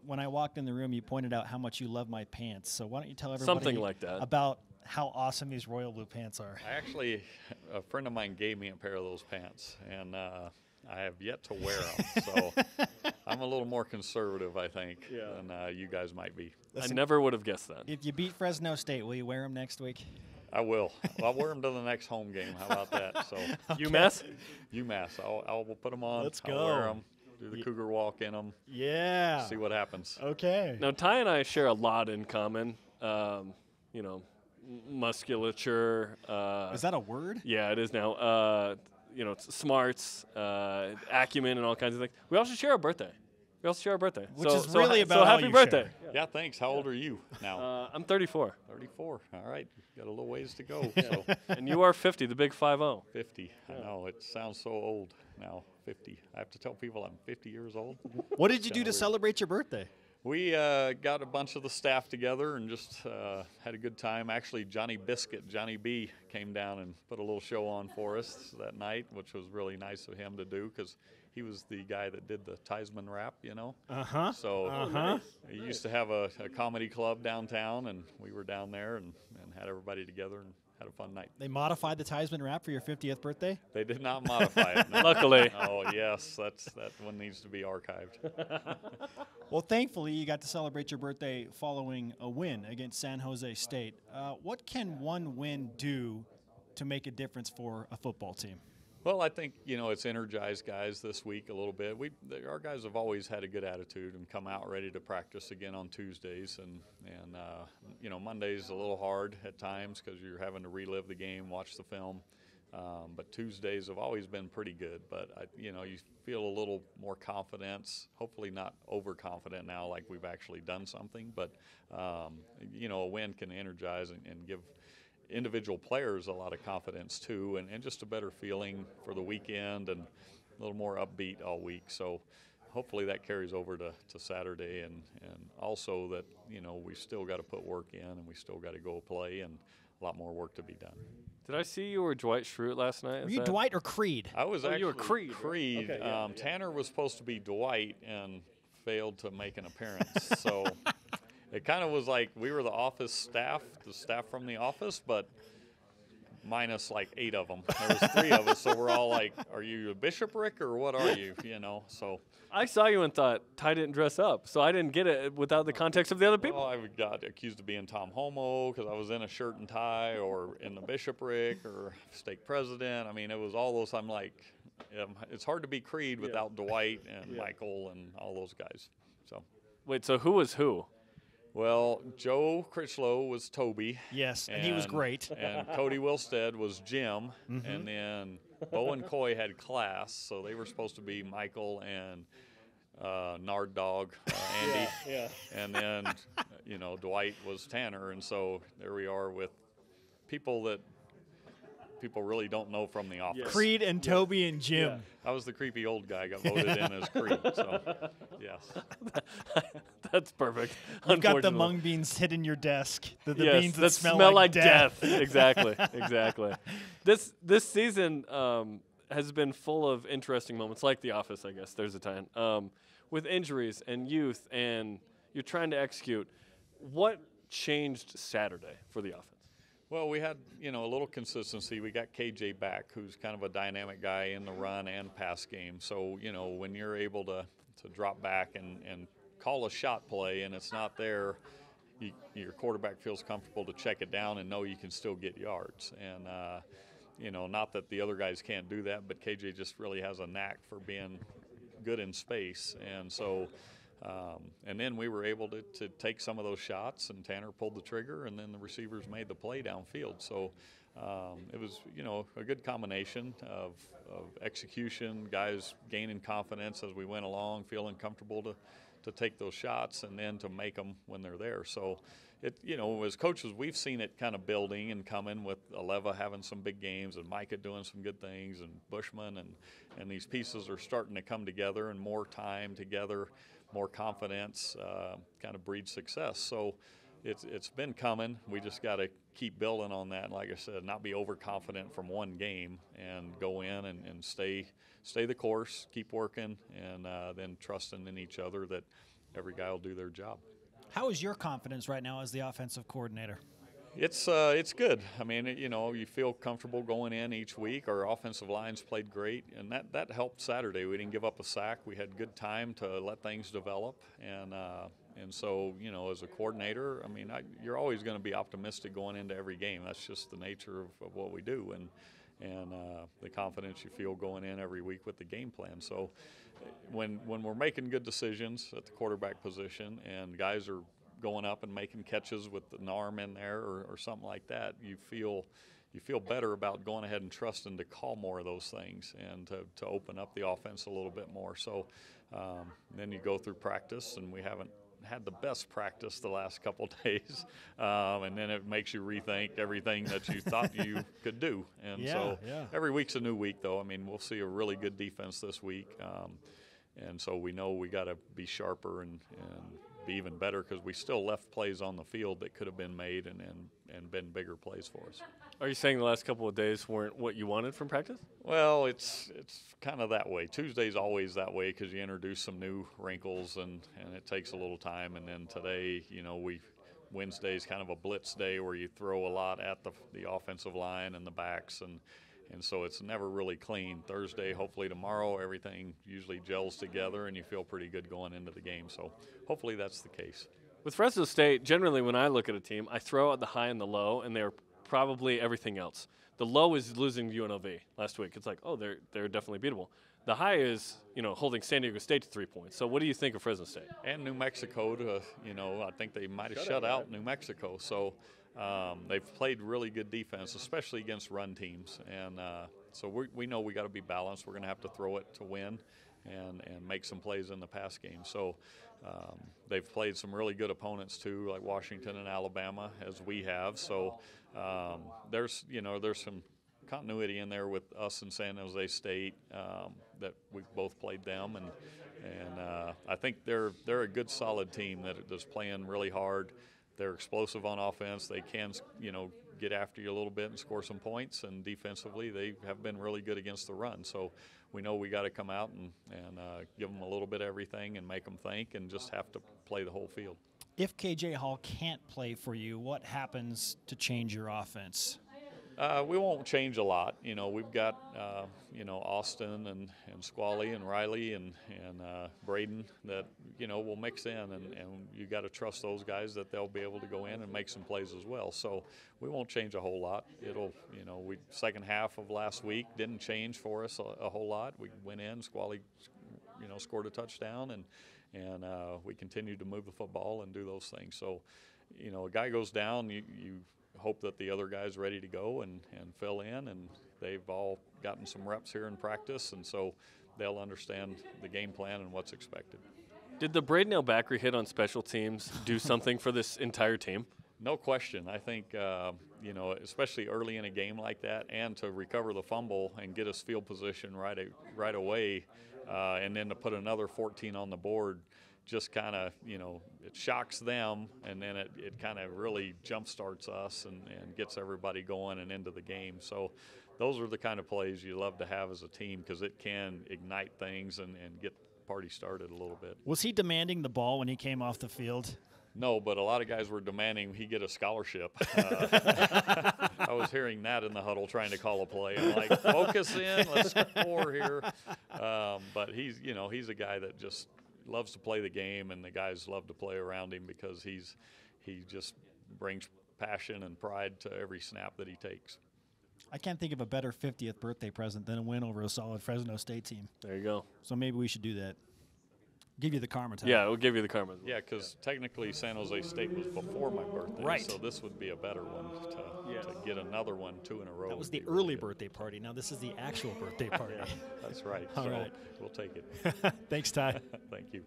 when I walked in the room, you pointed out how much you love my pants. So why don't you tell everybody something like that about how awesome these royal blue pants are? A friend of mine gave me a pair of those pants, and I have yet to wear them. So I'm a little more conservative, I think, than you guys might be. Listen, I never would have guessed that. If you beat Fresno State, will you wear them next week? I will. I'll wear them to the next home game. How about that? So UMass? UMass. I'll put them on. Let's I'll go. wear them. Do the Cougar walk in them. Yeah. See what happens. Okay. Now, Ty and I share a lot in common. Musculature. Is that a word? Yeah, it is now. Smarts, acumen, and all kinds of things. We also share a birthday. Which is really about all happy you birthday. share. Yeah, thanks. How old are you now? I'm 34. 34. All right. Got a little ways to go. Yeah. So And you are 50, the big 5-0. 50. I know. It sounds so old now, 50. I have to tell people I'm 50 years old. What did you do to celebrate your birthday? We got a bunch of the staff together and just had a good time. Actually, Johnny B, came down and put a little show on for us that night, which was really nice of him to do because he was the guy that did the Theismann rap, Uh-huh. So he used to have a comedy club downtown, and we were down there and had everybody together and had a fun night. They modified the Theismann rap for your 50th birthday? They did not modify it. No. Luckily. Oh, yes, that one needs to be archived. Well, thankfully, you got to celebrate your birthday following a win against San Jose State. What can one win do to make a difference for a football team? Well, I think, it's energized guys this week a little bit. Our guys have always had a good attitude and come out ready to practice again on Tuesdays. And Monday's a little hard at times because you're having to relive the game, watch the film. But Tuesdays have always been pretty good. But, you feel a little more confidence, hopefully not overconfident now like we've actually done something. But, a win can energize and give individual players a lot of confidence too, and just a better feeling for the weekend and a little more upbeat all week. So hopefully that carries over to Saturday, and also that we still got to put work in and we still got to go play and a lot more work to be done. Did I see you were Dwight Schrute last night? Were you Dwight or Creed? I was actually you were Creed. Creed. Okay, yeah. Tanner was supposed to be Dwight and failed to make an appearance. So it kind of was like we were the office staff, the staff from the office, but minus like 8 of them. There was 3 of us, so we're all like, are you a bishopric or what are you, So I saw you and thought Ty didn't dress up, so I didn't get it without the context of the other people. Well, I got accused of being Tom Homo because I was in a shirt and tie, or in the bishopric, or stake president. I mean, it was all those. I'm like, it's hard to be Creed without Dwight and Michael and all those guys. So Wait, so who was who? Well, Joe Critchlow was Toby. Yes, and he was great. And Cody Wilstead was Jim. And then Bowen Coy had class, so they were supposed to be Michael and Nard Dog, Andy. Yeah. And then, Dwight was Tanner. And so there we are with people that people really don't know from the office. Creed and Toby and Jim. Yeah. I was the creepy old guy, got voted in as Creed. So, yes. That's perfect. You've got the mung beans hidden in your desk. The Yes, beans that smell like death. Exactly. This season has been full of interesting moments, like The Office, I guess. There's a time. With injuries and youth, and you're trying to execute. What changed Saturday for the offense? Well, we had, a little consistency. We got KJ back, who's kind of a dynamic guy in the run and pass game. So, when you're able to drop back and call a shot play and it's not there, your quarterback feels comfortable to check it down and know you can still get yards. And, not that the other guys can't do that, but KJ just really has a knack for being good in space. And so and then we were able to take some of those shots, and Tanner pulled the trigger, and then the receivers made the play downfield. So it was, a good combination of execution, guys gaining confidence as we went along, feeling comfortable to take those shots and then to make them when they're there. So, as coaches, we've seen it kind of building and coming with Aleva having some big games and Micah doing some good things and Bushman, and these pieces are starting to come together, and more time together, more confidence kind of breeds success. So it's been coming. We just got to keep building on that. And like I said, not be overconfident from one game and go in and stay the course, keep working, and then trusting in each other that, every guy will do their job. How is your confidence right now as the offensive coordinator? It's good. I mean, you feel comfortable going in each week. Our offensive lines played great, and that helped Saturday. We didn't give up a sack. We had good time to let things develop, and so as a coordinator, I mean, you're always going to be optimistic going into every game. That's just the nature of what we do, and the confidence you feel going in every week with the game plan. So when we're making good decisions at the quarterback position and guys are going up and making catches with an arm in there or something like that, you feel better about going ahead and trusting to call more of those things and to open up the offense a little bit more. So then you go through practice, and we haven't had the best practice the last couple days, and then it makes you rethink everything that you thought you could do. And every week's a new week, though. I mean, we'll see a really good defense this week, and so we know we got to be sharper and be even better, because we still left plays on the field that could have been made and been bigger plays for us. Are you saying the last couple of days weren't what you wanted from practice? Well, it's kind of that way. Tuesday's always that way because you introduce some new wrinkles and it takes a little time. And then today, Wednesday's kind of a blitz day where you throw a lot at the offensive line and the backs, and so it's never really clean. Thursday, hopefully tomorrow, everything usually gels together and you feel pretty good going into the game. So hopefully that's the case. With Fresno State, generally when I look at a team, I throw out the high and the low, and they're probably everything else. The low is losing to UNLV last week. It's like, oh, they're definitely beatable. The high is, holding San Diego State to 3 points. So what do you think of Fresno State? And New Mexico, I think they might have shut out New Mexico. So they've played really good defense, especially against run teams. And so we know we got to be balanced. We're going to have to throw it to win and make some plays in the pass game. So they've played some really good opponents too, like Washington and Alabama, as we have. So there's some continuity in there with us and San Jose State, that we've both played them, and I think they're a good solid team that's playing really hard. They're explosive on offense. They can get after you a little bit and score some points, and defensively they have been really good against the run. So we know we got to come out and give them a little bit of everything and make them think, and just have to play the whole field. If KJ Hall can't play for you, what happens to change your offense? We won't change a lot. We've got Austin and Squally and Riley and Braden that will mix in, and you got to trust those guys that they'll be able to go in and make some plays as well. So we won't change a whole lot. We second half of last week didn't change for us a whole lot. We went in, Squally scored a touchdown, and we continued to move the football and do those things. So a guy goes down, you hope that the other guy's ready to go and fill in, and they've all gotten some reps here in practice, and so they'll understand the game plan and what's expected. Did the Braden Elbakri hit on special teams do something for this entire team? No question. I think, especially early in a game like that, and to recover the fumble and get us field position right away, and then to put another 14 on the board, just kind of, it shocks them, and then it kind of really jump-starts us and gets everybody going and into the game. So those are the kind of plays you love to have as a team, because it can ignite things and get the party started a little bit. Was he demanding the ball when he came off the field? No, but a lot of guys were demanding he get a scholarship. I was hearing that in the huddle trying to call a play. I'm like, focus in, let's score here. But he's a guy that just loves to play the game, and the guys love to play around him because he just brings passion and pride to every snap that he takes. I can't think of a better 50th birthday present than a win over a solid Fresno State team. There you go. So maybe we should do that. Give you the karma time. Yeah, we'll give you the karma. Yeah, because technically San Jose State was before my birthday. Right. So this would be a better one to get another one 2 in a row. That was the early birthday party. Now this is the actual birthday party. That's right. All so right. We'll take it. Thanks, Ty. Thank you.